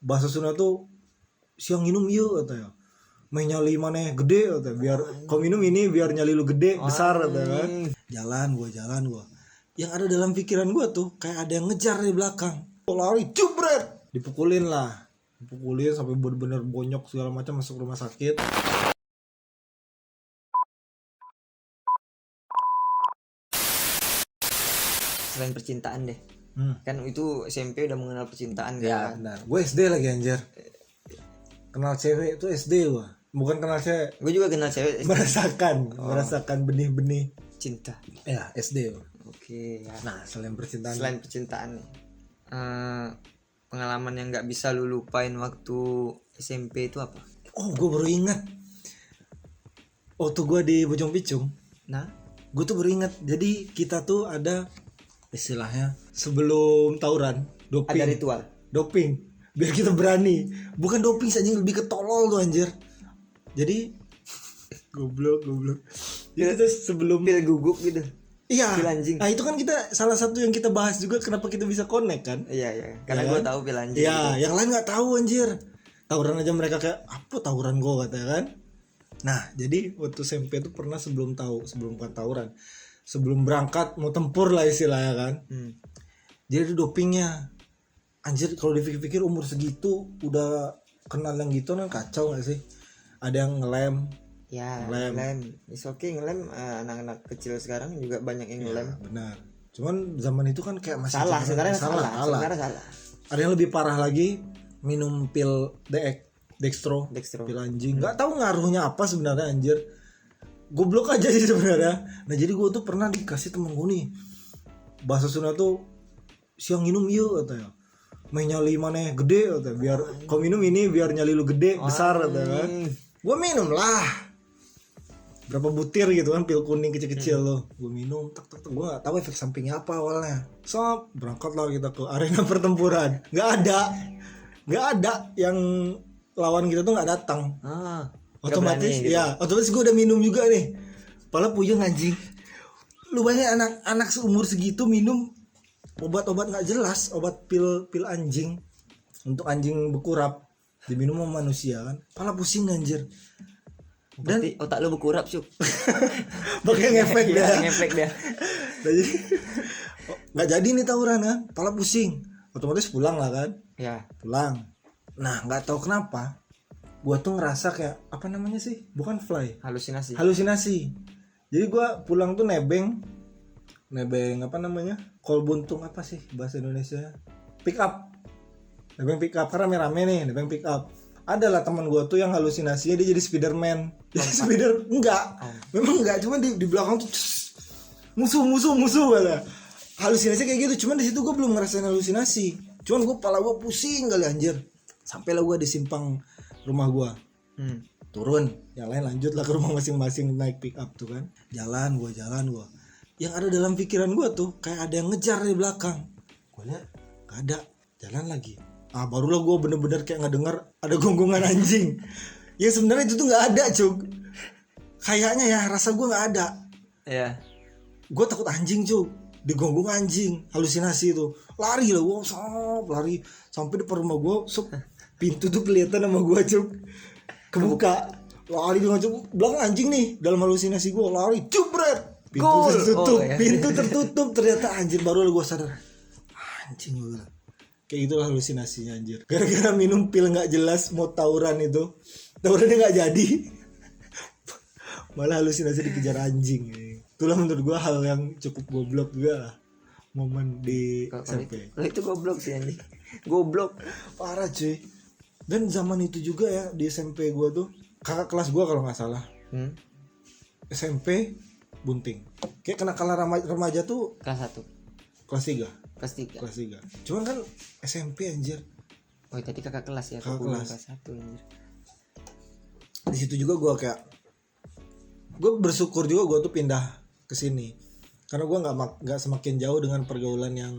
bahasa Sunda tuh siang minum yuk kata ya, main nyali mana gede kata, biar kau minum ini biar nyali lu gede besar kata kan. Jalan gua yang ada dalam pikiran gua tuh kayak ada yang ngejar di belakang, lari jubret, dipukulin sampai bener-bener bonyok segala macam, masuk rumah sakit. Selain percintaan deh, kan itu SMP udah mengenal percintaan Ya kan. benar, gue SD lagi anjir, kenal cewek itu SD gua, bukan kenal cewek. Gue juga kenal cewek merasakan benih-benih cinta. ya SD gua. Oke ya. Nah selain percintaan nih, pengalaman yang nggak bisa lu lupain waktu SMP itu apa? oh gue baru ingat waktu gue di Bojong Picung. Nah, Gue tuh baru ingat, jadi kita tuh ada istilahnya sebelum tawuran ada ritual. doping biar kita berani, bukan doping saja, lebih ke tolol tuh anjir. Jadi goblok jadi tuh sebelum Pil guguk gitu. iya, pil anjing. nah itu kan kita salah satu yang kita bahas juga, kenapa kita bisa connect kan. Iya. Karena Ya gue kan? tahu pil anjing. Iya, gitu. yang lain nggak tahu anjir. Tawuran aja mereka kayak apa tawuran gue katanya kan. Nah, jadi waktu SMP itu pernah sebelum bukan tawuran, sebelum berangkat mau tempur lah istilahnya kan. Jadi ada dopingnya. Anjir, kalau dipikir-pikir umur segitu udah kenal yang gitu kan kacau gak sih? Ada yang ngelem. Ya, ngelem. It's okay ngelem. Anak-anak kecil sekarang juga banyak yang ngelem. Ya, benar. Cuman zaman itu kan kayak masih Salah, sebenarnya salah. Ada yang lebih parah lagi, minum pil dextro. Pil anjing. Nggak tahu ngaruhnya apa sebenarnya anjir. Goblok aja sih sebenarnya. Nah, jadi gue tuh pernah dikasih temen gue nih. Bahasa Sunda tuh siang minum yuk katanya. Main nyali mana gede katanya, biar kau minum ini biar nyali lu gede besar katanya kan. Gue minum lah berapa butir gitu kan, pil kuning kecil-kecil loh. Gue minum tek gue nggak tahu efek sampingnya apa awalnya. Berangkat lah kita ke arena pertempuran. Nggak ada yang lawan kita tuh nggak datang. Otomatis gitu. Ya otomatis gue udah minum juga nih, pala puyeng anjing. Lu banyak anak seumur segitu minum obat-obat nggak jelas, obat pil anjing untuk anjing berkurap, diminum sama manusia kan, pala pusing anjir. Dan otak lu berkurap Cuk. pakai ngefek dia. Nah, jadi nggak jadi nih tawuran kan, pala pusing, otomatis pulang lah kan. Ya. Pulang. Nah nggak tahu kenapa gua tuh ngerasa kayak apa namanya sih, bukan fly, halusinasi. Jadi gua pulang tuh nebeng apa namanya, kol buntung apa sih bahasa Indonesia, pick up, nebeng pick up karena rame-rame nih, nebeng pick up. Adalah teman gue tuh yang halusinasinya dia jadi Spiderman. Jadi memang enggak, cuma di belakang tuh musuh ada. Halusinasi kayak gitu, cuman di situ gue belum ngerasain halusinasi. Cuman gue kepala gue pusing kali anjir. Sampailah gue di simpang rumah gue. Turun, yang lain lanjut lah ke rumah masing-masing naik pick up tuh kan. Jalan gue. Yang ada dalam pikiran gue tuh kayak ada yang ngejar di belakang. Gue lihat gak ada, jalan lagi. Barulah gue bener-bener kayak ngedengar ada gonggongan anjing. Ya sebenarnya itu tuh nggak ada Cuk. Kayaknya ya rasa gue nggak ada. Iya. Gue takut anjing Cuk. Digonggong anjing, halusinasi itu. Lari lah gue, lari sampai depan rumah gue. Pintu tuh kelihatan sama gue Cuk. Kebuka. Lari dengan Cuk. Belakang anjing nih. Dalam halusinasi gue lari, jubret. Pintu tertutup. Ternyata anjir, baru gue sadar. Anjing gue. Kayak itulah halusinasinya anjir. Gara-gara minum pil gak jelas mau tawuran itu. Tawurannya gak jadi. Malah halusinasi dikejar anjing. Itulah menurut gue hal yang cukup goblok juga lah. Momen di SMP. Kalau itu goblok sih anjing. Goblok. Parah cuy. Dan zaman itu juga ya di SMP gue tuh, kakak kelas gue kalau gak salah. SMP bunting. Kayak kenakalan remaja tuh Kelas 1. Kelas 3. Kelas 3. Cuman kan SMP anjir. Oh tadi kakak kelas ya. Kakak kelas. Kelas 1 anjir. Di situ juga gue bersyukur juga gue tuh pindah ke sini. Karena gue nggak semakin jauh dengan pergaulan yang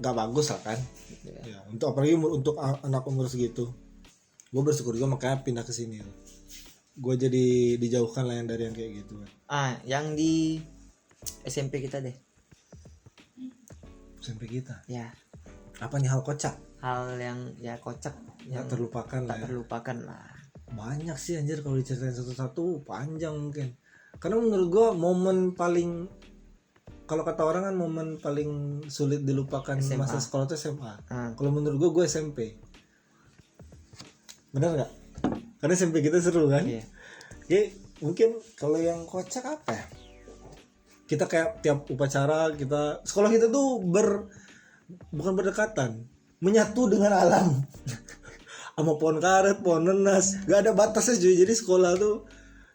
nggak bagus lah kan. Ya, untuk apalagi untuk anak umur segitu. Gue bersyukur juga makanya pindah ke sini. Gue jadi dijauhkan lah yang dari yang kayak gitu. Yang di SMP kita deh. SMP kita. Ya. Apa nih hal kocak? Hal yang ya kocak, yang Nggak terlupakan lah tak ya. terlupakan lah. Banyak sih anjir, kalau diceritain satu-satu panjang mungkin. Karena menurut gua momen paling, kalau kata orang kan momen paling sulit dilupakan SMA. masa sekolah itu SMA. Ah. Kalau menurut gua SMP. Benar nggak? Karena SMP kita seru kan? Iya. Oke, mungkin kalau yang kocak apa ya? Kita kayak tiap upacara kita, sekolah kita tuh bukan berdekatan, menyatu dengan alam. Sama pohon karet, pohon nenas, gak ada batasnya cuy. Jadi sekolah tuh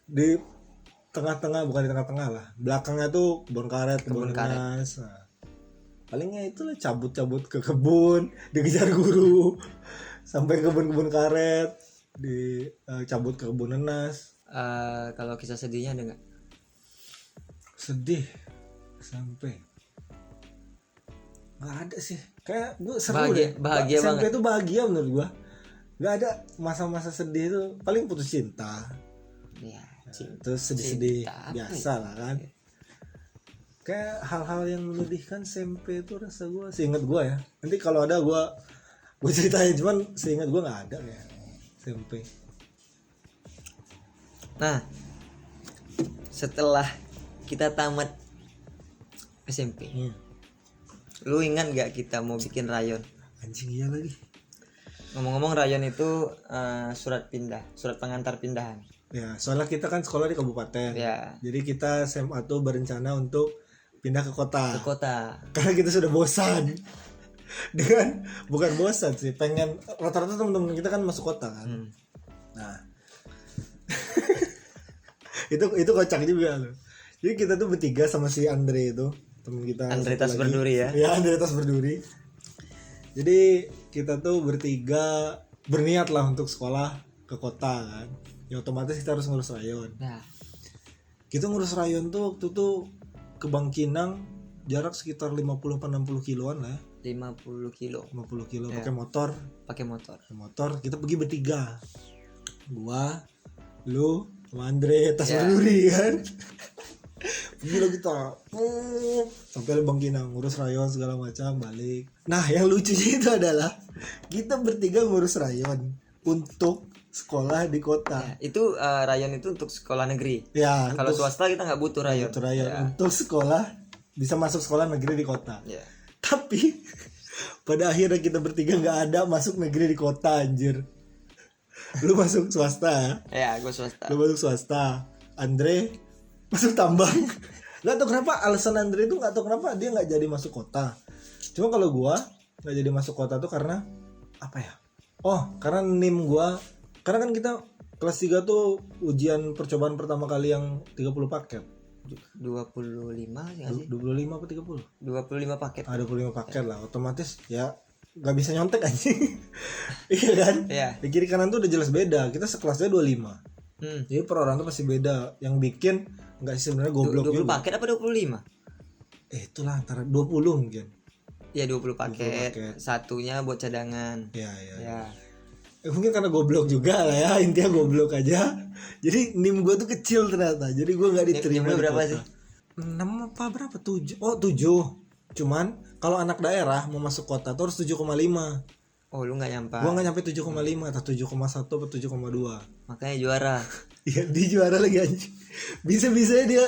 di tengah-tengah, bukan di tengah-tengah lah, belakangnya tuh kebun karet, kebun nenas. Nah, palingnya itulah cabut-cabut ke kebun, dikejar guru sampai kebun-kebun karet, cabut ke kebun nenas. Kalau kisah sedihnya ada nggak? Sedih sampai nggak ada sih, kayak gue seru deh. Bahagia SMP banget. itu bahagia menurut gue. Nggak ada masa-masa sedih itu, paling putus cinta. Ya, Terus sedih-sedih cinta apa biasa lah kan. Kayak hal-hal yang menyedihkan SMP itu rasa gue, seingat gue ya. Nanti kalau ada gue ceritain, cuman seingat gue nggak ada ya SMP. Nah, setelah kita tamat SMP, lu ingat nggak kita mau bikin rayon? Anjing iya lagi. Ngomong-ngomong, rayon itu surat pengantar pindahan. Ya, soalnya kita kan sekolah di kabupaten. Ya, Jadi kita SMA tuh berencana untuk pindah ke kota. ke kota. Karena kita sudah bosan. Dengan, bukan bosan sih, pengen, rata-rata teman-teman kita kan masuk kota kan. Nah. itu kocak juga loh. Jadi kita tuh bertiga sama si Andre itu, teman kita. Andre satu Tas lagi. Berduri ya. Ya, Andre Tas Berduri. Jadi kita tuh bertiga berniat lah untuk sekolah ke kota kan. Ya otomatis kita harus ngurus rayon. Nah, Kita ngurus rayon tuh waktu tuh ke Bangkinang, jarak sekitar 50-60 kiloan lah ya. 50 kilo 50 kilo Ya. pakai motor. pakai motor. Kita pergi bertiga. Gua, lu, sama Andre Tas Ya. Berduri kan. Pergi lah kita. Sampai Bangkinang ngurus rayon segala macam, balik. Nah, yang lucunya itu adalah kita bertiga ngurus rayon untuk sekolah di kota. Ya, itu rayon itu untuk sekolah negeri. Ya, Kalau untuk swasta kita nggak butuh rayon. untuk rayon Ya. untuk sekolah, bisa masuk sekolah negeri di kota. Ya. Tapi pada akhirnya kita bertiga nggak ada masuk negeri di kota anjir. Lu masuk swasta, Ya, gue swasta. lu masuk swasta. Andre masuk tambang. Gak tau kenapa alasan Andre itu, gak tau kenapa dia nggak jadi masuk kota. Cuma kalau gua nggak jadi masuk kota tuh karena apa ya? Oh, karena NIM gua, karena kan kita kelas 3 tuh ujian percobaan pertama kali yang 30 paket. 25 sih nggak sih? 25 apa 30? 25 paket. 25 paket lah, otomatis ya nggak bisa nyontek anjing. Iya kan? Iya. Di kiri kanan tuh udah jelas beda. Kita sekelasnya 25. Jadi per orang tuh pasti beda. Yang bikin nggak sih sebenarnya goblok 20 juga. paket apa 25? Itulah antara 20 mungkin. Ya 20 paket. paket. Satunya buat cadangan. Ya. Ya. Mungkin karena goblok juga lah ya, intinya goblok aja. Jadi NIM gue tuh kecil ternyata. Jadi gue nggak diterima. NIM lu di berapa kota. sih? 6 apa berapa? 7. Oh 7. Cuman kalau anak daerah mau masuk kota tuh harus 7,5. Oh, lu nggak nyampe. Gua nggak nyampe 7,5 atau 7,1 atau 7,2. Makanya juara. Iya, dia juara lagi anjing. Bisa-bisanya dia,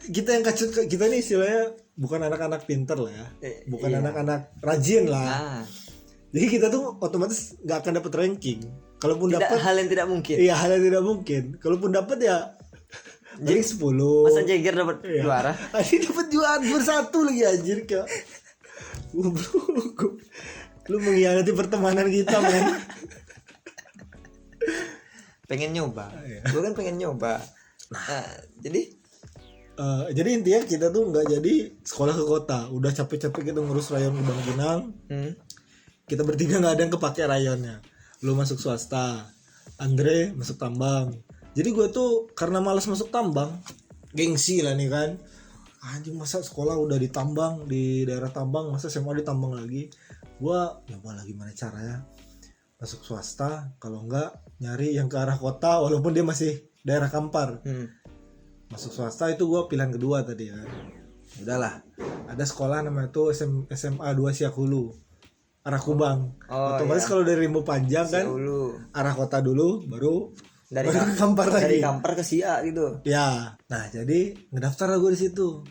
kita yang kacut, kita nih istilahnya bukan anak-anak pinter lah ya. Bukan iya. anak-anak rajin lah. Nah, Jadi kita tuh otomatis nggak akan dapet ranking. Kalaupun tidak, dapet, hal yang tidak mungkin. iya hal yang tidak mungkin. Kalaupun dapet ya jadi 10. Masa Jagger dapat Iya. juara? Ini dapet juara bersatu lagi anjir kayak. Goblok. Lu mengkhianati pertemanan kita, men. Pengen nyoba. Iya. Gue kan pengen nyoba. Nah, Jadi intinya kita tuh nggak jadi sekolah ke kota. Udah capek-capek kita ngurus rayon ke Bangkinang. Kita bertiga nggak ada yang kepake rayonnya. Lu masuk swasta, Andre masuk tambang. Jadi gue tuh karena malas masuk tambang, gengsi lah nih kan. Anjing masa sekolah udah di tambang, di daerah tambang, masa SMA di tambang lagi. Gue nyoba lagi gimana caranya masuk swasta. Kalau enggak nyari yang ke arah kota walaupun dia masih daerah Kampar. Masuk swasta itu gue pilihan kedua tadi kan. Udahlah, ada sekolah namanya tuh SMA 2 Siak Hulu. arah Kubang. Oh, Otomatis iya. kalau dari Rimbo Panjang kan Dulu arah kota dulu, baru dari ke Kampar dari lagi. Kampar ke Sia gitu. Ya, nah jadi ngedaftar lah gue di situ.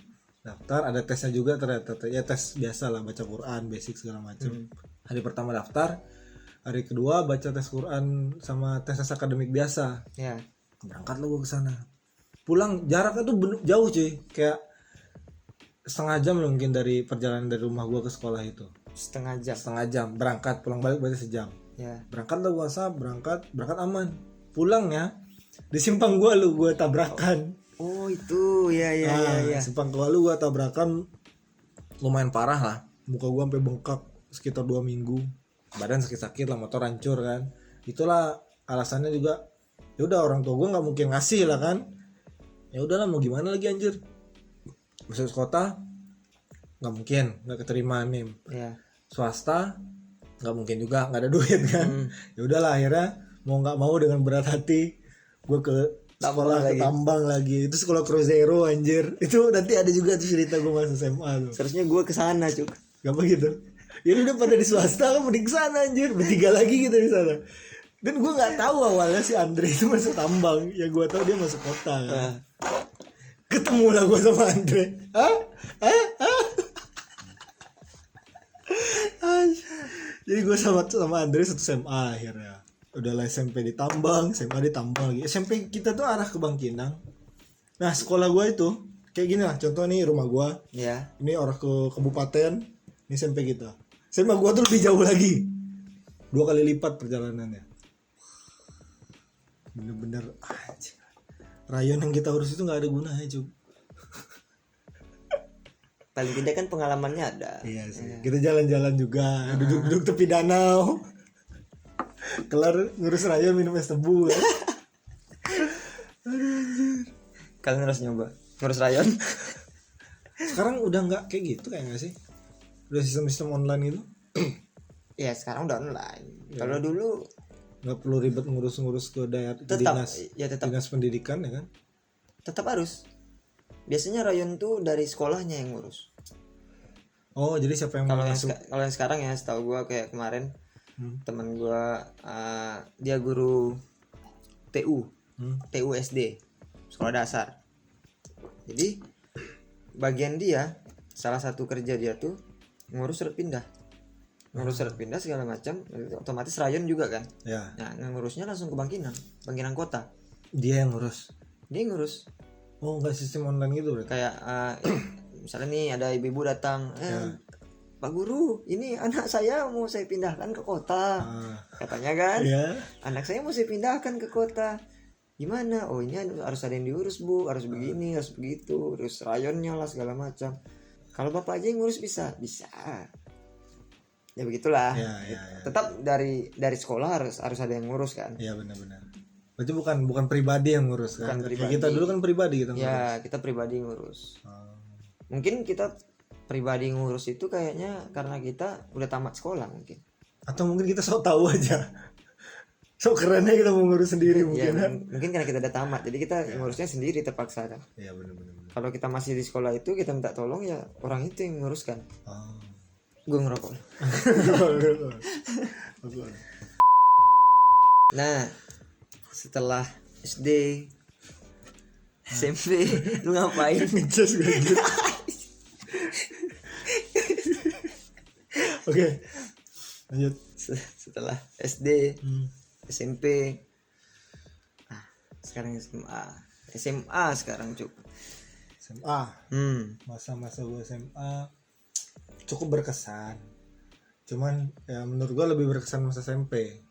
Daftar, ada tesnya juga ternyata. Ya tes biasa lah, baca Quran, basic segala macam. Hari pertama daftar, hari kedua baca tes Quran sama tes akademik biasa. Ya. Berangkat lah gue ke sana. Pulang jaraknya tuh jauh cuy, kayak setengah jam lah mungkin dari perjalanan dari rumah gue ke sekolah itu. Setengah jam berangkat, pulang balik berarti sejam. Ya. Berangkat lah gue berangkat aman. Pulang ya di simpang gue tabrakan. Oh itu ya. Simpang Kewalu gue tabrakan lumayan parah lah. Muka gue sampai bengkak sekitar 2 minggu. Badan sakit-sakit lah, motor hancur kan. Itulah alasannya juga. Ya udah, orang tua gue nggak mungkin ngasih lah kan. Ya udahlah, mau gimana lagi anjir. Masuk kota nggak mungkin, nggak keterima nih. Ya. Swasta nggak mungkin juga, nggak ada duit kan. Ya udahlah, akhirnya mau nggak mau dengan berat hati gue ke sekolah ke Tambang lagi. Itu sekolah Cruzeiro anjir. Itu nanti ada juga tuh cerita gue masuk SMA tuh. Seharusnya gue kesana cuk. Gak begitu. Ya udah pada di swasta, kan mending kesana anjir. Bertiga lagi kita di sana. Dan gue nggak tahu awalnya si Andre itu masuk Tambang. Ya gue tahu dia masuk kota kan. Ketemu lah gue sama Andre. Jadi gue sama Andre satu SMA akhirnya. Udahlah SMP di Tambang, SMA di Tambang lagi. SMP kita tuh arah ke Bangkinang. Nah sekolah gue itu kayak gini lah. Contoh nih rumah gue. Ya. Ini arah ke kabupaten. Ini SMP kita. SMA gue tuh lebih jauh lagi. 2 kali lipat perjalanannya. Bener-bener anjing. Rayon yang kita urus itu gak ada gunanya cuy. Paling tidak kan pengalamannya ada. Iya sih. Kita jalan-jalan juga. Duduk-duduk tepi danau. Kelar ngurus rayon minum es tebu ya. Kalian harus nyoba ngurus rayon. Sekarang udah nggak kayak gitu kayak nggak sih? Udah sistem online gitu. Ya sekarang udah online. Kalau dulu Nggak perlu ribet ngurus-ngurus ke daerah tetap dinas pendidikan ya kan? tetap harus. Biasanya rayon tuh dari sekolahnya yang ngurus. Oh jadi siapa yang Kalau masuk? yang sekarang ya setahu gua kayak kemarin teman gua dia guru TU SD sekolah dasar. Jadi bagian dia salah satu kerja dia tuh ngurus surat pindah segala macam, otomatis rayon juga kan. Ya. Nah ngurusnya langsung ke Bangkinang kota. Dia yang ngurus. Oh nggak sistem online gitu berarti? Kayak misalnya nih ada ibu-ibu datang, Pak Guru, ini anak saya mau saya pindahkan ke kota, katanya kan. Anak saya mau saya pindahkan ke kota, gimana? Oh ini harus ada yang diurus Bu, harus begini, harus begitu, terus rayonnya lah segala macam. Kalau bapak aja yang ngurus bisa. Ya begitulah. Ya. Tetap dari sekolah harus ada yang ngurus kan. Iya benar-benar. Berarti bukan pribadi yang ngurus kan? Kita dulu kan pribadi kita ngurus. Ya kita pribadi ngurus. Mungkin kita pribadi ngurus itu kayaknya karena kita udah tamat sekolah mungkin. Atau mungkin kita sok tahu aja. Sok kerennya kita mau ngurus sendiri mungkin kan. Mungkin karena kita udah tamat jadi kita ngurusnya sendiri terpaksa kan. Iya benar. Kalau kita masih di sekolah itu kita minta tolong ya orang itu yang nguruskan. Gue ngerokok. Nah, setelah SD, SMP, lu ngapain? Ngecas gue anjir. Oke. Lanjut. Setelah SD, SMP. Sekarang SMA sekarang cuk. SMA. Masa-masa gue SMA cukup berkesan. Cuman ya menurut gue lebih berkesan masa SMP.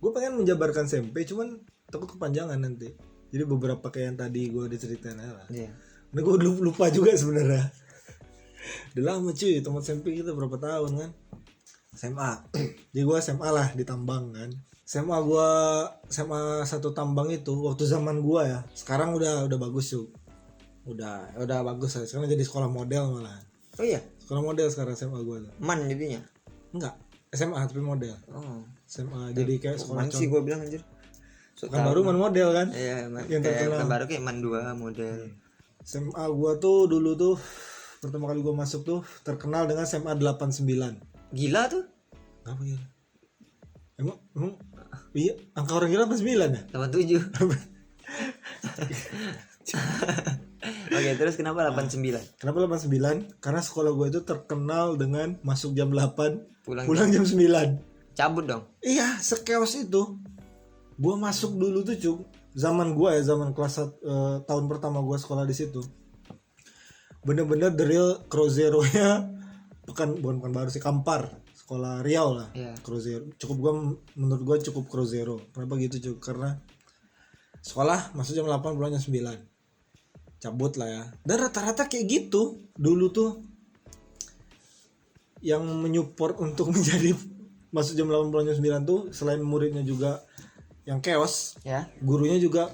Gue pengen menjabarkan SMP cuman takut kepanjangan nanti. Jadi beberapa kayak yang tadi gue diceritain lah. Iya. Nah gue lupa juga sebenarnya. Udah lama cuy, teman SMP kita berapa tahun kan. SMA. Jadi gue SMA lah di Tambang kan. SMA 1 Tambang itu waktu zaman gue ya. Sekarang udah bagus tuh. Udah bagus lah. Sekarang jadi sekolah model malah. Oh iya. Sekolah model sekarang SMA gue tuh. Man jadinya. Enggak. SMA tapi model. SMA jadi kayak sekolah Man sih gue bilang anjir. Kan baru man model kan. Iya, yang terkenal. Kan baru kayak Man 2 model. SMA gue tuh dulu tuh pertama kali gue masuk tuh terkenal dengan SMA 89. Gila tuh. Apa gila? Emang iya, angka orang gila apa 9 ya? 87. Oke, terus kenapa 89? Kenapa 89? Karena sekolah gue itu terkenal dengan masuk jam 8, Pulang jam 9. Cabut dong. Iya, sekeos itu. Gue masuk dulu tuh Cuk, zaman gue ya, zaman tahun pertama gue sekolah di situ. Bener-bener the real Crozero-nya bukan baru sih, Kampar, sekolah Riau lah. Iya. Crozero. Menurut gue cukup Crozero. Kenapa gitu Cuk? Karena sekolah masuk jam 8, pulang jam 9. Cabut lah ya. Dan rata-rata kayak gitu dulu tuh. Yang menyupport untuk menjadi masuk jam 8, pulang jam 9 tuh selain muridnya juga yang chaos, Ya. gurunya juga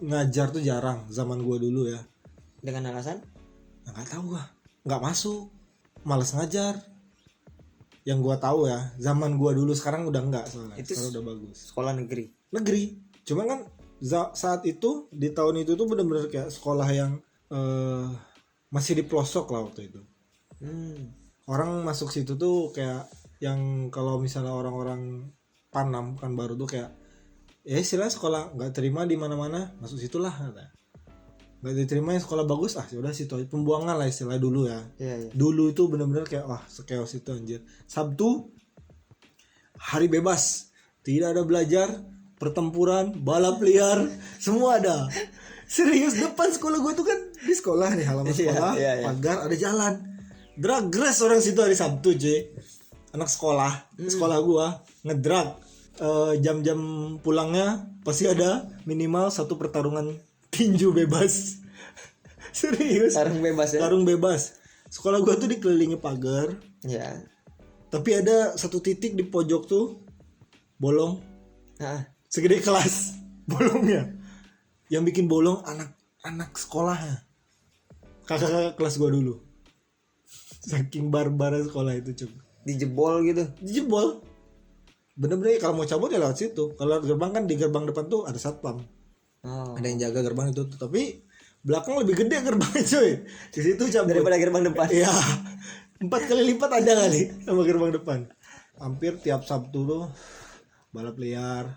ngajar tuh jarang zaman gua dulu ya. Dengan alasan? Nggak tahu gua, nggak masuk, malas ngajar. Yang gua tahu ya, zaman gua dulu, sekarang udah enggak soalnya. Itu sekarang udah bagus. Sekolah negeri. Cuman kan saat itu di tahun itu tuh bener-bener kayak sekolah yang masih di pelosok lah waktu itu. Orang masuk situ tuh kayak yang kalau misalnya orang-orang Panam kan baru tuh kayak ya istilah sekolah nggak terima di mana-mana, masuk situlah kata. Nggak diterima yang sekolah bagus, sudah situ aja, pembuangan lah istilah dulu ya. Iya. Dulu itu bener-bener kayak wah sekeos itu anjir. Sabtu hari bebas, tidak ada belajar, pertempuran, balap liar, semua ada. Serius, depan sekolah gue tuh kan di sekolah nih, halaman sekolah, pagar ada jalan. Drag race orang situ hari Sabtu cuy. Anak sekolah gue ngedrag. Jam-jam pulangnya pasti ada minimal satu pertarungan tinju bebas. Serius. Tarung bebas ya. Tarung bebas. Sekolah gue tuh dikelilingi pagar. Ya. Tapi ada satu titik di pojok tuh bolong. Nah, Segede kelas bolongnya. Yang bikin bolong anak sekolahnya. Kakak kelas gua dulu. Saking barbar sekolah itu Cuk. dijebol gitu. Dijebol. Bener-bener kalau mau cabut ya lewat situ. Kalau gerbang kan di gerbang depan tuh ada satpam. Oh. Ada yang jaga gerbang itu tuh. Tapi belakang lebih gede gerbangnya cuy. Di situ cabut. Daripada gerbang depan. Iya. 4 kali lipat ada kali sama gerbang depan. Hampir tiap Sabtu tuh balap liar,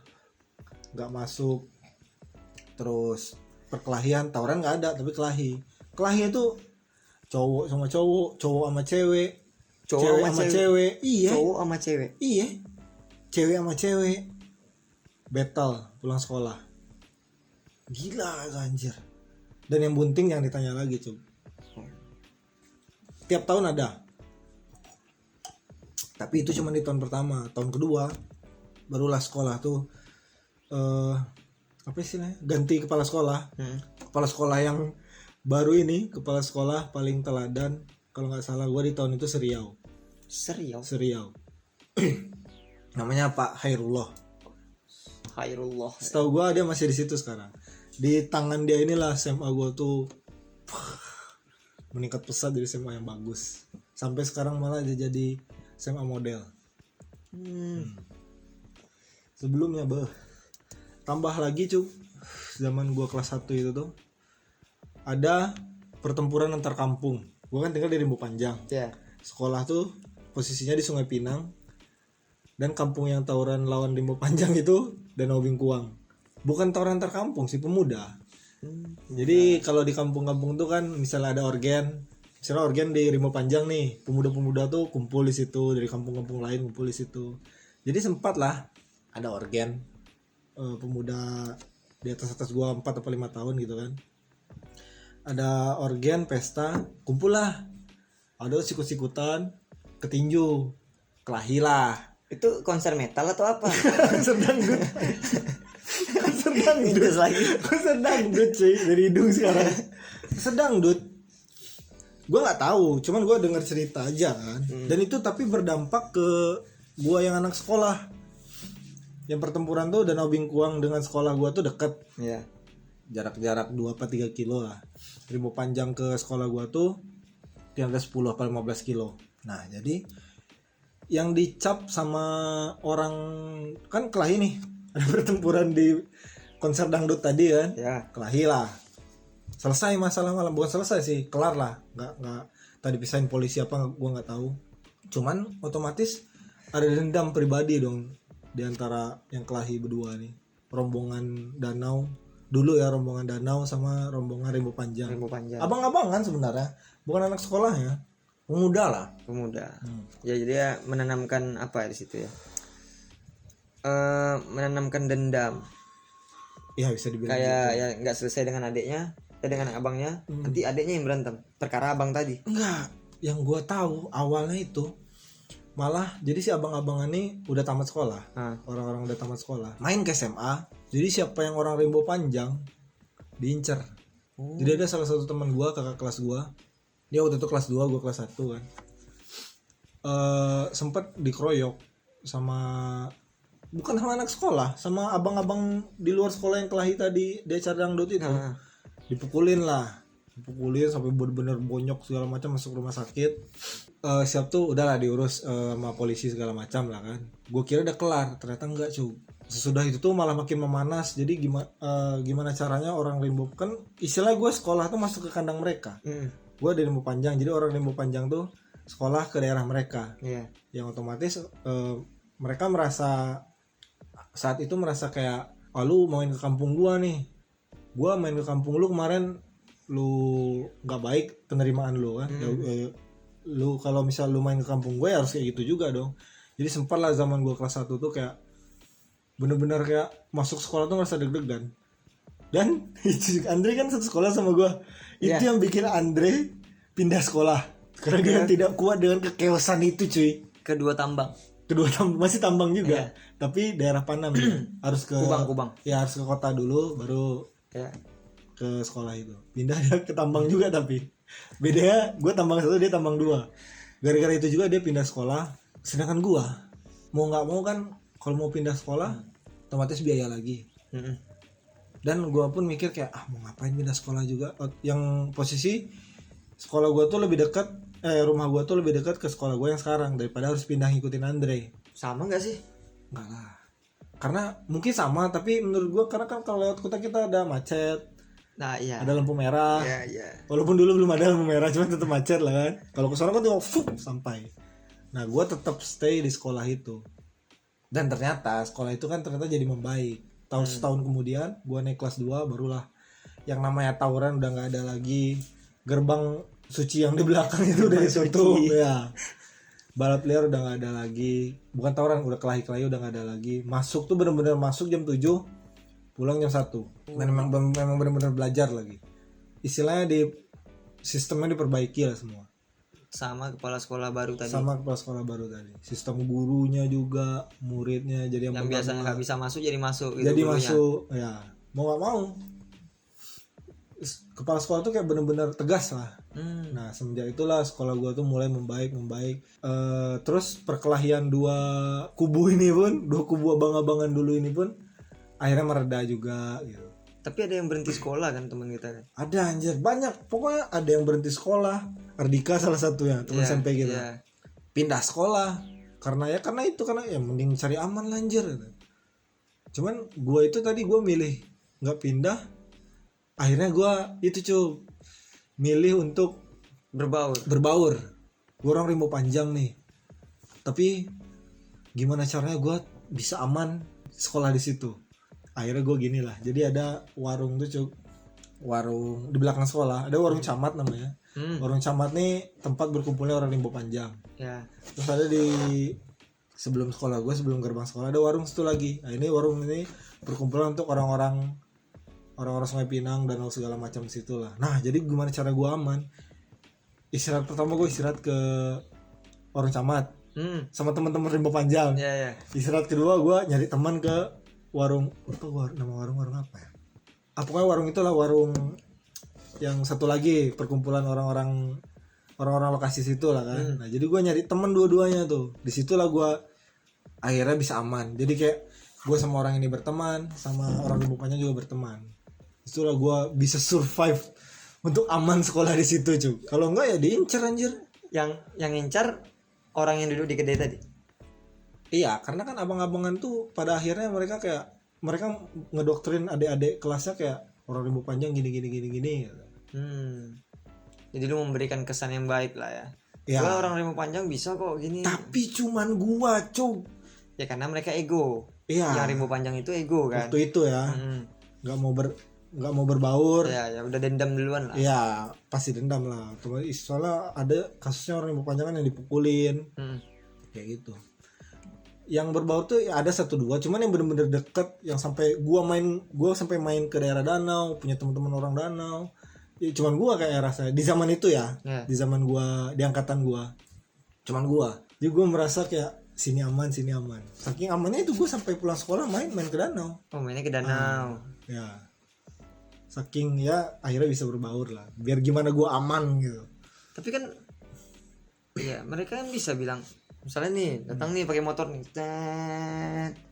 nggak masuk. Terus perkelahian, tawuran nggak ada, tapi kelahi itu cowok sama cowok, cowok sama cewek, cewek sama cewek, iya, Cowok sama cewek. iya, cewek sama cewek, battle pulang sekolah, gila anjir. Dan yang bunting yang ditanya lagi cuy, tiap tahun ada, tapi itu cuma di tahun pertama. Tahun kedua barulah sekolah tuh apa istilahnya, ganti kepala sekolah. Kepala sekolah yang baru ini, kepala sekolah paling teladan kalau nggak salah gue di tahun itu Seriau. Namanya Pak Hairullah. Setahu gue dia masih di situ sekarang. Di tangan dia inilah SMA gue tuh meningkat pesat dari SMA yang bagus. Sampai sekarang malah dia jadi SMA model. Sebelumnya tambah lagi Cuk, zaman gua kelas 1 itu tuh ada pertempuran antar kampung. Gua kan tinggal di Rimbo Panjang. Yeah. Sekolah tuh posisinya di Sungai Pinang. Dan kampung yang tawuran lawan Rimbo Panjang itu Danau Bingkuang. Bukan tawuran antar kampung sih, pemuda. Jadi kalau di kampung-kampung tuh kan misalnya ada organ. Misalnya organ di Rimbo Panjang nih, pemuda-pemuda tuh kumpul di situ, dari kampung-kampung lain kumpul di situ. Jadi sempat lah ada organ pemuda di atas gua 4 atau 5 tahun gitu kan. Ada organ pesta, kumpul lah. Ada sikut-sikutan, ketinju, kelahi lah. Itu konser metal atau apa? Konser dangdut. Konser dangdut cuy, dari hidung sekarang. Konser dangdut. Gue nggak tahu, cuman gue dengar cerita aja kan. Dan itu tapi berdampak ke gue yang anak sekolah. Yang pertempuran tuh Danau Bingkuang dengan sekolah gue tuh deket. Iya. Jarak 2-3 kilo lah. Rimbo Panjang ke sekolah gue tuh kira-kira 10 atau 15 kilo. Nah jadi yang dicap sama orang kan kelahi nih. Ada pertempuran di konser dangdut tadi kan. Ya. Kelahi lah. Selesai masalah malam, bukan selesai sih, kelar lah. Nggak tadi pisahin polisi apa gue nggak tahu. Cuman otomatis ada dendam pribadi dong di antara yang kelahi berdua nih. Rombongan Danau dulu ya, rombongan Danau sama rombongan Rimbo Panjang. Abang-abangan sebenarnya, bukan anak sekolah ya. Pemuda lah. Ya jadi ya menanamkan apa di situ ya? Menanamkan dendam. Ya bisa dibilang kayak gitu. Ya nggak selesai dengan adiknya, dengan abangnya, nanti adiknya yang berantem perkara abang tadi. Enggak, yang gue tahu awalnya itu malah jadi si abang-abangan ini udah tamat sekolah. Orang-orang udah tamat sekolah main ke SMA. Jadi siapa yang orang Rimbo Panjang diincer. Jadi ada salah satu teman gue, kakak kelas gue, dia waktu itu kelas 2, gue kelas 1 kan, sempet dikeroyok sama, bukan sama anak sekolah, sama abang-abang di luar sekolah yang kelahi tadi di acara dangdut itu. Dipukulin sampai bener-bener bonyok segala macam, masuk rumah sakit. Siap tuh udahlah diurus sama polisi segala macam lah kan. Gue kira udah kelar, ternyata enggak cuy. Sesudah itu tuh malah makin memanas. Jadi gimana caranya orang Rimbo, kan istilah gue sekolah tuh masuk ke kandang mereka. Gue di Rimbo Panjang, jadi orang Rimbo Panjang tuh sekolah ke daerah mereka. Yang otomatis mereka merasa saat itu kayak, oh lu main ke kampung gue nih, gue main ke kampung lu kemarin, lu nggak baik penerimaan lu kan. Lu kalau misal lu main ke kampung gue ya harus kayak gitu juga dong. Jadi sempat lah zaman gue kelas 1 tuh kayak bener-bener kayak masuk sekolah tuh ngerasa deg-degan. Dan Andre kan satu sekolah sama gue. Itu yang bikin Andre pindah sekolah karena dia tidak kuat dengan kekeosan itu cuy. Kedua tambang masih tambang juga, tapi daerah Panam ya. Harus ke Kubang. Ya harus ke kota dulu baru ke sekolah itu. Pindah dia ke tambang juga, tapi bedanya gue tambang 1, dia tambang 2. Gara-gara itu juga dia pindah sekolah. Sedangkan gue mau nggak mau kan, kalau mau pindah sekolah otomatis biaya lagi. Dan gue pun mikir kayak mau ngapain pindah sekolah juga. Yang posisi sekolah gue tuh lebih dekat, rumah gue tuh lebih dekat ke sekolah gue yang sekarang daripada harus pindah ngikutin Andre. Sama nggak sih? Enggak lah. Karena mungkin sama, tapi menurut gue karena kan kalau lewat kota kita ada macet. Nah iya. Ada lampu merah. Iya. Walaupun dulu belum ada lampu merah, cuma tetap macet lah kan. Kalau ke sana kan tinggal sampai. Nah gue tetap stay di sekolah itu. Dan ternyata sekolah itu kan ternyata jadi membaik. Setahun kemudian gue naik kelas 2, barulah yang namanya tawuran udah nggak ada lagi. Gerbang suci yang di belakang itu udah ditutup ya. Balap liar udah nggak ada lagi. Bukan tawuran, udah kelahi-kelahi udah nggak ada lagi. Masuk tuh bener-bener masuk jam 7, pulang jam 1. Memang bener-bener belajar lagi. Istilahnya sistemnya diperbaiki lah semua. Sama kepala sekolah baru tadi. Sistem gurunya juga, muridnya jadi yang biasanya nggak bisa masuk jadi masuk. Jadi masuk ya. Mau nggak mau. Kepala sekolah tuh kayak bener-bener tegas lah. Nah semenjak itulah sekolah gua tuh mulai membaik. Terus perkelahian dua kubu abang-abangan dulu ini pun akhirnya mereda juga gitu. Tapi ada yang berhenti sekolah kan teman kita kan? Ada anjir, banyak. Pokoknya ada yang berhenti sekolah. Ardika salah satunya, teman SMP gitu. Pindah sekolah karena ya mending cari aman lah anjir gitu. Cuman gua itu tadi gua milih nggak pindah. Akhirnya gue milih untuk berbaur. Gue orang Rimbo Panjang nih, tapi gimana caranya gue bisa aman sekolah di situ. Akhirnya gue gini lah. Jadi ada warung tuh warung di belakang sekolah. Ada warung camat namanya. Warung camat nih tempat berkumpulnya orang Rimbo Panjang. Terus ada di sebelum sekolah gue, sebelum gerbang sekolah ada warung satu lagi. Nah ini warung ini perkumpulan untuk orang-orang Sungai Pinang dan segala macam situ lah. Nah jadi gimana cara gue aman? Istirahat pertama gue istirahat ke warung camat sama teman-teman Rimbo Panjang. Istirahat kedua gue nyari teman ke warung nama warung apa ya? Pokoknya warung itulah, warung yang satu lagi perkumpulan orang-orang lokasi situ lah kan. Nah jadi gue nyari teman dua-duanya tuh. Disitulah gue akhirnya bisa aman. Jadi kayak gue sama orang ini berteman, sama orang Rimbo Panjang juga berteman. Itulah gue bisa survive untuk aman sekolah di situ cuy. Kalau enggak ya diincar anjir. Yang incar orang yang duduk di kedai tadi. Iya, karena kan abang-abangan tuh pada akhirnya mereka ngedoktrin adik-adik kelasnya kayak orang Rimbo Panjang gini. Jadi lu memberikan kesan yang baik lah ya. Ya. Gua orang rambut panjang bisa kok gini. Tapi cuman gua, Cuk. Ya karena mereka ego. Iya. Yang rambut panjang itu ego kan. Waktu itu ya. Nggak mau berbaur. Ya udah dendam duluan lah. Ya pasti dendam lah. Soalnya ada kasusnya orang rambut panjang kan yang dipukulin. Kayak gitu. Yang berbaur tuh ya ada 1-2, cuman yang bener-bener deket, yang sampai gua sampai main ke daerah danau, punya teman-teman orang danau. Ya, cuman gua kayak rasanya di zaman itu ya. Di zaman gua, di angkatan gua. Cuman gua. Jadi gua merasa kayak sini aman. Saking amannya itu gua sampai pulang sekolah main ke danau. Oh, mainnya ke danau. Ya. Saking ya akhirnya bisa berbaur lah. Biar gimana gua aman gitu. Tapi kan ya mereka kan bisa bilang misalnya nih datang nih pakai motor nih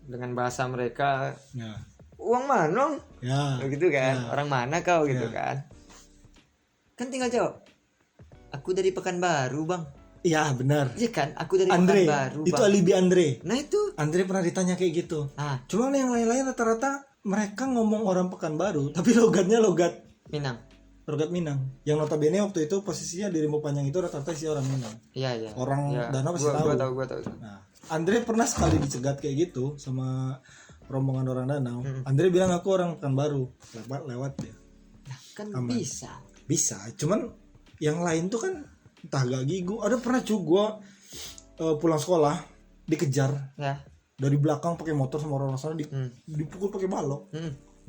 dengan bahasa mereka Ya. Uang mana Ya. gitu kan. Orang mana kau gitu kan tinggal jawab aku dari Pekanbaru bang. Iya benar. Iya kan aku dari Andre, Pekanbaru itu bang. alibi Andre. Nah itu Andre pernah ditanya kayak gitu. ah Cuma yang lain-lain rata-rata mereka ngomong orang Pekanbaru tapi logatnya logat Minang. Yang notabene waktu itu posisinya di Rimau Panjang itu rata-rata sih orang Minang. Iya. Orang ya. Danau pasti tahu. Gua tahu. Nah, Andre pernah sekali dicegat kayak gitu sama rombongan orang Danau. Andre bilang aku orang Pekanbaru. Lewat dia. Nah, kan Aman. bisa. Cuman yang lain tuh kan entah gak gigu. Ada pernah gua pulang sekolah dikejar Ya. dari belakang pakai motor sama orang sana dipukul pakai balok.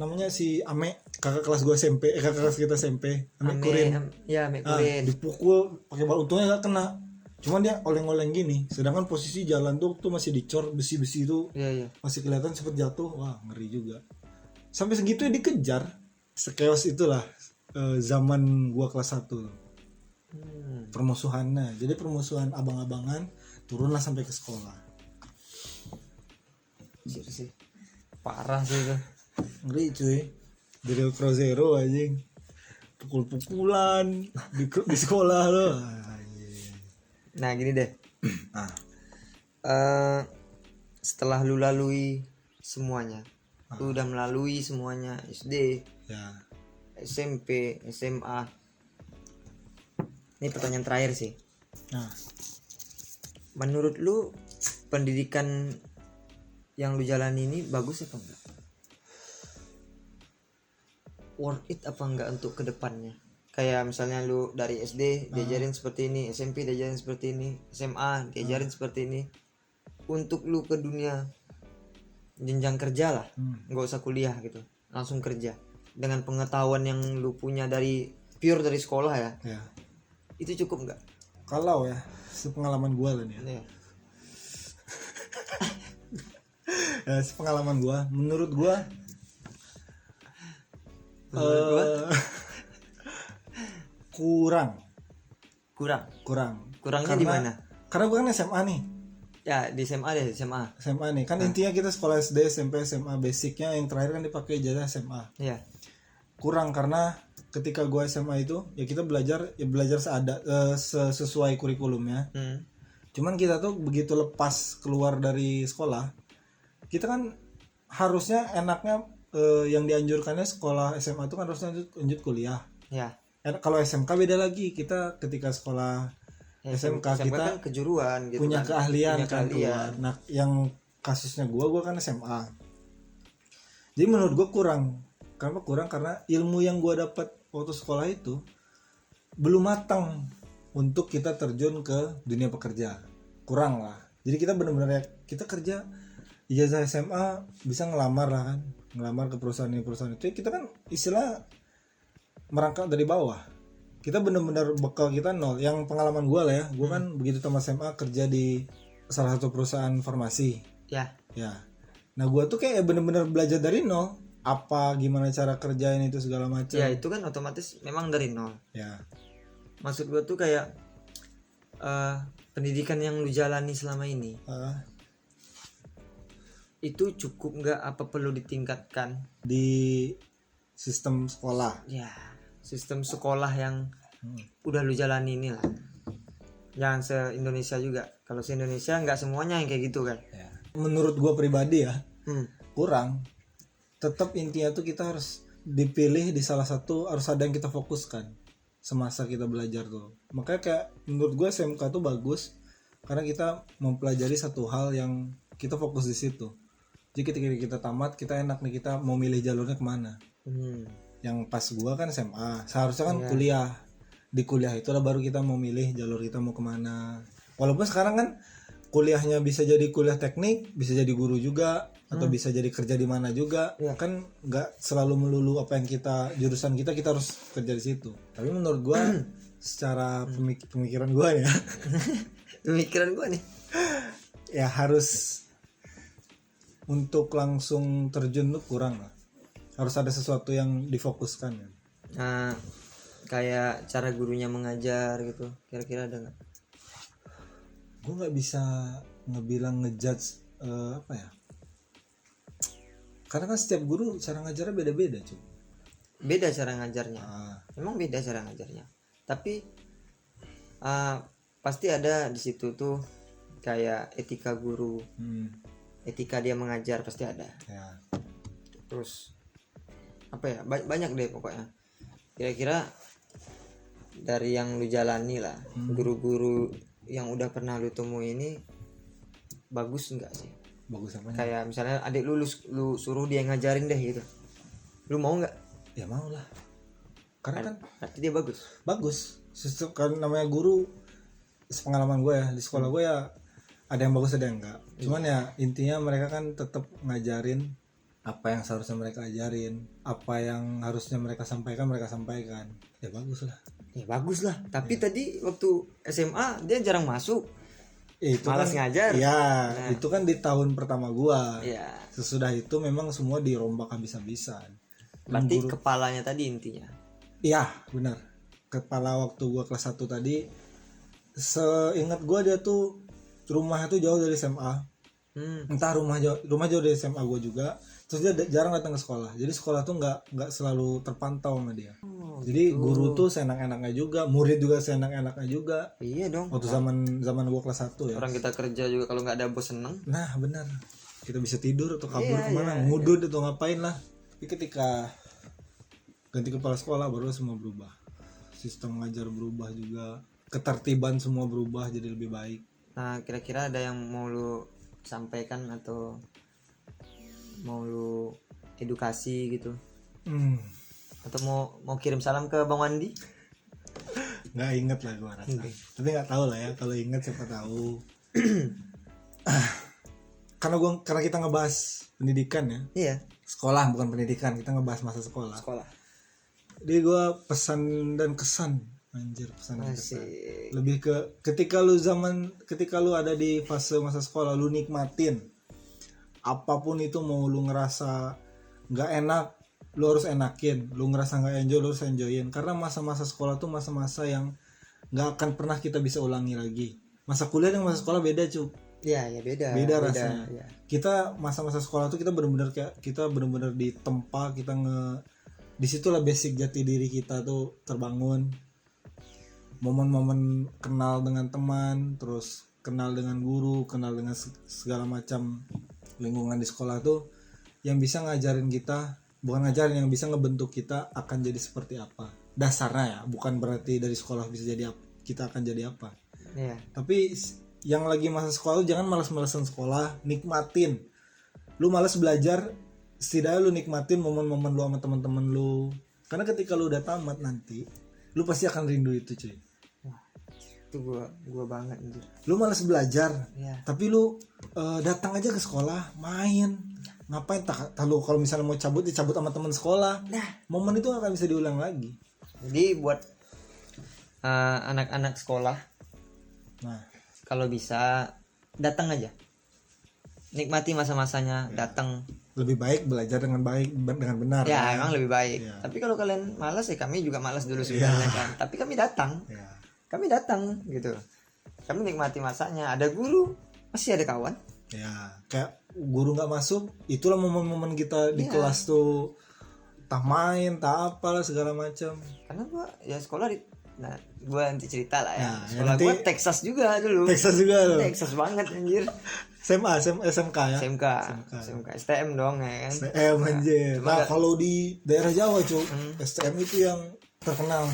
Namanya si Ame, kakak kelas gue SMP, kakak kelas kita SMP, Ame Kurin. Ame Kurin. Dipukul pakai balok, untungnya gak kena. Cuman dia oleng-oleng gini, sedangkan posisi jalan tuh masih dicor besi-besi itu. Iya. Masih kelihatan cepet jatuh, wah ngeri juga. Sampai segitu ya dikejar. Sekeos itulah zaman gua kelas 1. Permusuhannya. Jadi permusuhan abang-abangan turunlah sampai ke sekolah. Sih. Parah sih itu. Ngeri cuy. Dari Crow Zero anjing. Pukul-pukulan di sekolah loh. Nah gini deh. Setelah lu lalui semuanya, lu udah melalui semuanya SD, Ya. SMP, SMA. Ini pertanyaan terakhir sih. Nah, Menurut lu pendidikan yang lu jalani ini bagus apa enggak? Worth it apa enggak untuk kedepannya? Kayak misalnya lu dari SD diajarin seperti ini, SMP diajarin seperti ini, SMA diajarin seperti ini. Untuk lu ke dunia jenjang kerja lah, nggak usah kuliah gitu, langsung kerja dengan pengetahuan yang lu punya dari pure dari sekolah ya. Itu cukup nggak? kalau ya sepengalaman gua lah nih ya. Iya. Sepengalaman gua, menurut gua kurang. Kurangnya di mana? Karena gua kan SMA nih. Ya di SMA deh, SMA. SMA nih. Kan intinya kita sekolah SD, SMP, SMA basicnya yang terakhir kan dipakai ijazah SMA. Iya. Kurang karena ketika gua SMA itu ya kita belajar sesuai kurikulumnya. Cuman kita tuh begitu lepas keluar dari sekolah, kita kan harusnya enaknya yang dianjurkannya sekolah SMA itu kan harusnya lanjut kuliah. Ya. Kalau SMK beda lagi. Kita ketika sekolah SMK kita kan kejuruan gitu punya kan. keahlian kan keluar. Nah, yang kasusnya gua kan SMA. Jadi menurut gua kurang. Kenapa kurang? Karena ilmu yang gua dapat waktu sekolah itu belum matang untuk kita terjun ke dunia pekerja. Kurang lah. Jadi kita benar-benar kita kerja ijazah SMA bisa ngelamar lah kan. Ngelamar ke perusahaan itu. Kita kan istilah merangkak dari bawah. Kita benar-benar bekal kita nol. Yang pengalaman gue lah ya, gue kan begitu tamat SMA kerja di salah satu perusahaan farmasi. Ya. Nah gue tuh kayak benar-benar belajar dari nol. Apa gimana cara kerjain itu segala macam. Ya itu kan otomatis memang dari nol. Ya. Maksud gue tuh kayak pendidikan yang lu jalani selama ini itu cukup nggak? Apa perlu ditingkatkan di sistem sekolah? Ya. Sistem sekolah yang udah lu jalani ini lah. Jangan se-Indonesia juga. Kalau se-Indonesia nggak semuanya yang kayak gitu kan. Ya. Menurut gua pribadi ya, kurang. Tetap intinya tuh kita harus dipilih di salah satu, harus ada yang kita fokuskan. semasa kita belajar tuh. Makanya kayak menurut gue SMK tuh bagus karena kita mempelajari satu hal yang kita fokus di situ. Jadi ketika kita tamat, kita enak nih, kita mau milih jalurnya kemana. Yang pas gue kan SMA, seharusnya kan kuliah. Di kuliah itulah baru kita mau milih jalur kita mau kemana. Walaupun sekarang kan kuliahnya bisa jadi kuliah teknik, bisa jadi guru juga, atau bisa jadi kerja di mana juga. Kan nggak selalu melulu apa yang kita jurusan kita harus kerja di situ. Tapi menurut gue secara pemikiran gue ya Pemikiran gue nih ya harus untuk langsung terjun tuh kurang lah. Harus ada sesuatu yang difokuskan ya. Nah, kayak cara gurunya mengajar gitu, kira-kira ada nggak? Gue nggak bisa ngebilang ngejudge apa ya, karena kan setiap guru cara ngajarnya beda-beda cuy. Beda cara ngajarnya, emang beda cara ngajarnya. Tapi pasti ada di situ tuh kayak etika guru, etika dia mengajar pasti ada. Terus apa ya, banyak deh pokoknya. Kira-kira dari yang lu jalani lah, guru-guru yang udah pernah lu temui ini bagus enggak sih? Bagus apanya? Kayak misalnya adik lu suruh dia ngajarin deh gitu, lu mau nggak? Ya mau lah, karena kan berarti dia bagus. Kan namanya guru, sepengalaman gue ya di sekolah gue ya ada yang bagus ada yang enggak. Cuman ya intinya mereka kan tetap ngajarin apa yang seharusnya mereka ajarin, apa yang harusnya mereka sampaikan. Ya bagus lah. Tapi tadi waktu SMA dia jarang masuk, itu malas kan, ngajar. Itu kan di tahun pertama gua. Iya. Sesudah itu memang semua dirombak habis-habisan. Berarti kepalanya tadi intinya. Iya, benar. Kepala waktu gua kelas 1 tadi, seingat gua dia tuh rumahnya tuh jauh dari SMA. Entah rumah jauh dari SMA gua juga. Terus dia jarang datang ke sekolah. Jadi sekolah tuh nggak selalu terpantau sama dia. Jadi guru tuh seenak-enaknya juga, murid juga seenak-enaknya juga. Iya dong. Waktu zaman gua kelas 1 ya. Orang kita kerja juga kalau nggak ada bos seneng. Nah benar. Kita bisa tidur atau kabur kemana, ngudut atau ngapain lah. Tapi ketika ganti kepala sekolah baru semua berubah. Sistem ngajar berubah juga, ketertiban semua berubah jadi lebih baik. Nah kira-kira ada yang mau lu sampaikan atau mau lu edukasi gitu, atau mau kirim salam ke Bang Wandi? Nggak inget lah gua rasa. Tapi nggak tahu lah ya, kalau inget siapa tahu. karena kita ngebahas pendidikan ya. Iya. Sekolah bukan pendidikan, kita ngebahas masa sekolah. Jadi gua pesan dan kesan, pesan dan kesan. Lebih ke ketika lu ada di fase masa sekolah, lu nikmatin. Apapun itu, mau lu ngerasa nggak enak, lu harus enakin. Lu ngerasa nggak enjoy, lu harus enjoyin. Karena masa-masa sekolah tuh masa-masa yang nggak akan pernah kita bisa ulangi lagi. Masa kuliah dan masa sekolah beda cuy. Iya beda. Beda rasanya. Ya. Kita masa-masa sekolah tuh kita benar-benar ditempa, disitulah basic jati diri kita tuh terbangun. Momen-momen kenal dengan teman, terus kenal dengan guru, kenal dengan segala macam lingkungan di sekolah tuh yang bisa ngajarin kita, yang bisa ngebentuk kita akan jadi seperti apa. Dasarnya ya, bukan berarti dari sekolah bisa jadi kita akan jadi apa. Iya. Tapi yang lagi masa sekolah tuh jangan malas-malasan sekolah, nikmatin. Lu malas belajar, setidaknya lu nikmatin momen-momen lu sama teman-teman lu. Karena ketika lu udah tamat nanti, lu pasti akan rindu itu cuy. Itu gua banget anjir. Lu malas belajar, tapi lu datang aja ke sekolah, main. Ngapain lu kalau misalnya mau cabut dicabut sama teman sekolah. Momen itu gak akan bisa diulang lagi. Jadi buat anak-anak sekolah, kalau bisa datang aja. Nikmati masa-masanya, datang. Lebih baik belajar dengan benar. Ya, emang lebih baik. Tapi kalau kalian malas ya kami juga malas dulu sebenarnya kan. Tapi kami datang. Kami datang gitu. Kami nikmati masanya. Ada guru, masih ada kawan. Ya, kayak guru nggak masuk, itulah momen-momen kita di kelas tuh, tak main, tak apalah segala macam. Karena gua ya sekolah gua nanti cerita lah ya. Sekolah gua Texas juga dulu. Texas banget anjir. SMK ya. SMK. STM dong ya kan. STM anjir. Nah, kalau di daerah Jawa cuy, STM itu yang terkenal.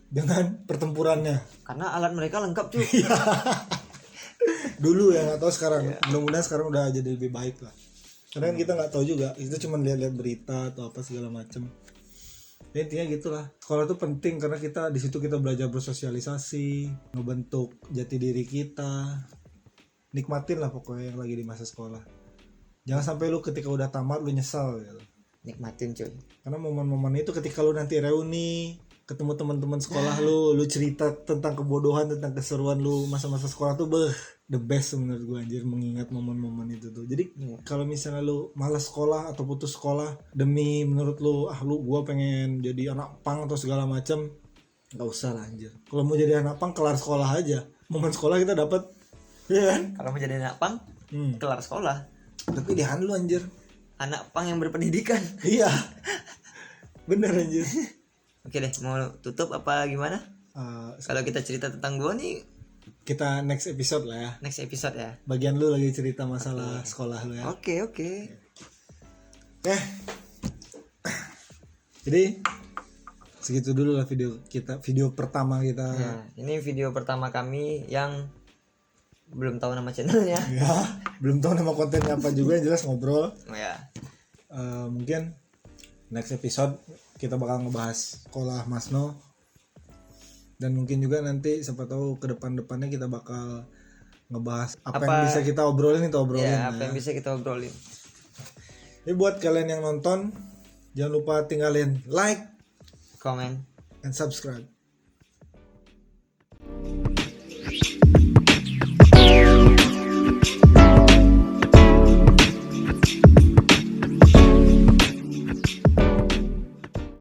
dengan pertempurannya. Karena alat mereka lengkap cuy. Dulu ya, nggak tahu sekarang. Mudah-mudahan sekarang udah jadi lebih baik lah. Karena kan kita nggak tahu juga, itu cuma lihat-lihat berita atau apa segala macem. Ya, intinya gitulah. Sekolah tuh penting karena kita di situ kita belajar bersosialisasi, ngebentuk jati diri kita. Nikmatin lah pokoknya yang lagi di masa sekolah. Jangan sampai lu ketika udah tamat lu nyesal gitu. Nikmatin cuy. Karena momen-momen itu ketika lu nanti reuni, ketemu teman-teman sekolah lu cerita tentang kebodohan, tentang keseruan lu masa-masa sekolah tuh the best menurut gua anjir, mengingat momen-momen itu tuh. Jadi kalau misalnya lu malas sekolah atau putus sekolah demi menurut lu gua pengen jadi anak pang atau segala macam, nggak usah lah anjir. Kalau mau jadi anak pang kelar sekolah aja. Momen sekolah kita dapat, ya kan? Kalau mau jadi anak pang, kelar sekolah. Tapi pilihan lu anjir. Anak pang yang berpendidikan. Iya. Bener anjir. Oke deh, mau tutup apa gimana? Kalau kita cerita tentang gua nih, kita next episode lah ya. next episode ya. Bagian lu lagi cerita masalah sekolah lu ya. Oke. Jadi segitu dulu lah video pertama kita. Ya, ini video pertama kami yang belum tahu nama channelnya. Ya, belum tahu nama kontennya apa juga, yang jelas ngobrol. Oh ya. Mungkin next episode kita bakal ngebahas sekolah Masno. Dan mungkin juga nanti siapa tahu ke depan-depannya kita bakal ngebahas apa yang bisa kita obrolin. Ya, apa yang bisa kita obrolin. Ini buat kalian yang nonton, jangan lupa tinggalin like, Comment and subscribe.